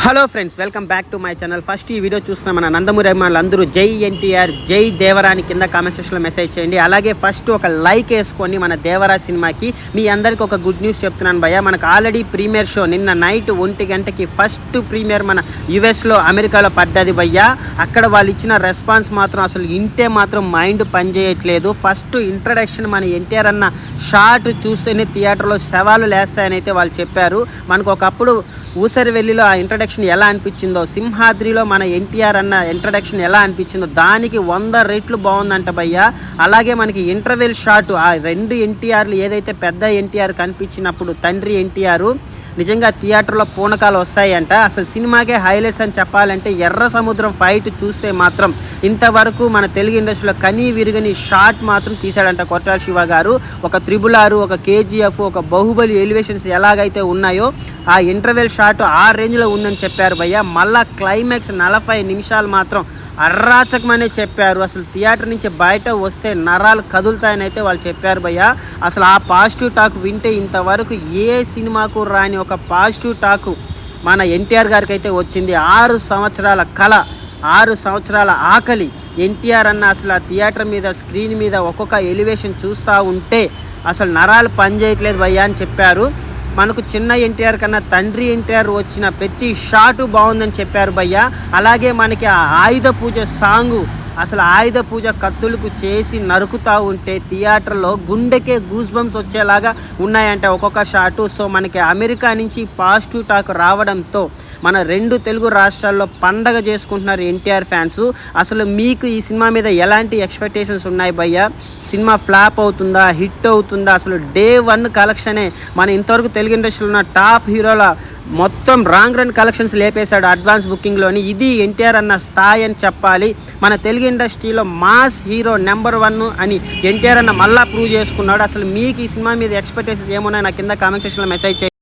Hello friends, welcome back to my channel. First ఈ video చూస్తున్న మన నందమూరి అభిమానులు అందరూ జై ఎన్టీఆర్ జై దేవరా అని కింద కామెంట్ సెక్షన్లో మెసేజ్ చేయండి. అలాగే ఫస్ట్ ఒక లైక్ వేసుకొని మన దేవరా సినిమాకి. మీ అందరికీ ఒక గుడ్ న్యూస్ చెప్తున్నాను భయ్య. మనకు ఆల్రెడీ ప్రీమియర్ షో నిన్న నైట్ 1 గంటకి ఫస్ట్ ప్రీమియర్ మన యుఎస్లో అమెరికాలో పడ్డది భయ్య. అక్కడ వాళ్ళు ఇచ్చిన రెస్పాన్స్ మాత్రం అసలు ఇంటే మాత్రం మైండ్ పనిచేయట్లేదు. ఫస్ట్ ఇంట్రడక్షన్ మన ఎన్టీఆర్ అన్న షార్ట్ చూస్తేనే థియేటర్లో శవాలు లేస్తాయని అయితే వాళ్ళు చెప్పారు. మనకు ఒకప్పుడు ఊసరివెల్లిలో ఆ ఇంట్రడక్షన్ ఎలా అనిపించిందో, సింహాద్రిలో మన ఎన్టీఆర్ అన్న ఇంట్రడక్షన్ ఎలా అనిపించిందో దానికి 100 రెట్లు బాగుందంట భయ్య. అలాగే మనకి ఇంటర్వెల్ షాట్ ఆ 2 ఎన్టీఆర్లు ఏదైతే పెద్ద ఎన్టీఆర్ కనిపించినప్పుడు తండ్రి ఎన్టీఆర్ నిజంగా థియేటర్లో పూనకాలు వస్తాయంట. అసలు సినిమాకే హైలైట్స్ అని చెప్పాలంటే ఎర్ర సముద్రం ఫైట్ చూస్తే మాత్రం ఇంతవరకు మన తెలుగు ఇండస్ట్రీలో కనీ విరుగని షాట్ మాత్రం తీశాడంట కొట్టాల శివ గారు. ఒక 666, ఒక కేజీఎఫ్, ఒక బాహుబలి ఎలివేషన్స్ ఎలాగైతే ఉన్నాయో ఆ ఇంటర్వెల్ షాట్ ఆ రేంజ్లో ఉందని చెప్పారు భయ్య. మళ్ళా క్లైమాక్స్ 40 నిమిషాలు మాత్రం అర్రాచకమనే చెప్పారు. అసలు థియేటర్ నుంచి బయట వస్తే నరాలు కదులుతాయని అయితే వాళ్ళు చెప్పారు భయ్య. అసలు ఆ పాజిటివ్ టాక్ వింటే ఇంతవరకు ఏ సినిమాకు రాని ఒక పాజిటివ్ టాక్ మన ఎన్టీఆర్ గారికి అయితే వచ్చింది. 6 సంవత్సరాల కళ, 6 సంవత్సరాల ఆకలి ఎన్టీఆర్ అన్న అసలు ఆ థియేటర్ మీద స్క్రీన్ మీద ఒక్కొక్క ఎలివేషన్ చూస్తూ ఉంటే అసలు నరాలు పనిచేయట్లేదు భయ్య అని చెప్పారు. మనకు చిన్న ఎన్టీఆర్ కన్నా తండ్రి ఎన్టీఆర్ వచ్చిన ప్రతి షాటు బాగుందని చెప్పారు భయ్య. అలాగే మనకి ఆ ఆయుధ పూజ సాంగు, అసలు ఆయుధ పూజ కత్తులకు చేసి నరుకుతూ ఉంటే థియేటర్లో గుండెకే గూస్ బంప్స్ వచ్చేలాగా ఉన్నాయంటే ఒక్కొక్క షాటు. సో మనకి అమెరికా నుంచి పాజిటివ్ టాక్ రావడంతో మన 2 తెలుగు రాష్ట్రాల్లో పండగ చేసుకుంటున్నారు ఎన్టీఆర్ ఫ్యాన్స్. అసలు మీకు ఈ సినిమా మీద ఎలాంటి ఎక్స్పెక్టేషన్స్ ఉన్నాయి భయ్య? సినిమా ఫ్లాప్ అవుతుందా, హిట్ అవుతుందా? అసలు డే 1 కలెక్షనే మన ఇంతవరకు తెలుగు ఇండస్ట్రీలో ఉన్న టాప్ హీరోల మొత్తం రాంగ్ రన్ కలెక్షన్స్ లేపేశాడు అడ్వాన్స్ బుకింగ్లోని. ఇది ఎన్టీఆర్ అన్న స్థాయి అని చెప్పాలి. మన తెలుగు ఇండస్ట్రీలో మాస్ హీరో నెంబర్ 1 అని ఎన్టీఆర్ అన్న మళ్ళా ప్రూవ్ చేసుకున్నాడు. అసలు మీకు ఈ సినిమా మీద ఎక్స్పెక్టేషన్స్ ఏమున్నాయి నా కింద కామెంట్ సెక్షన్లో మెసేజ్ చేయండి.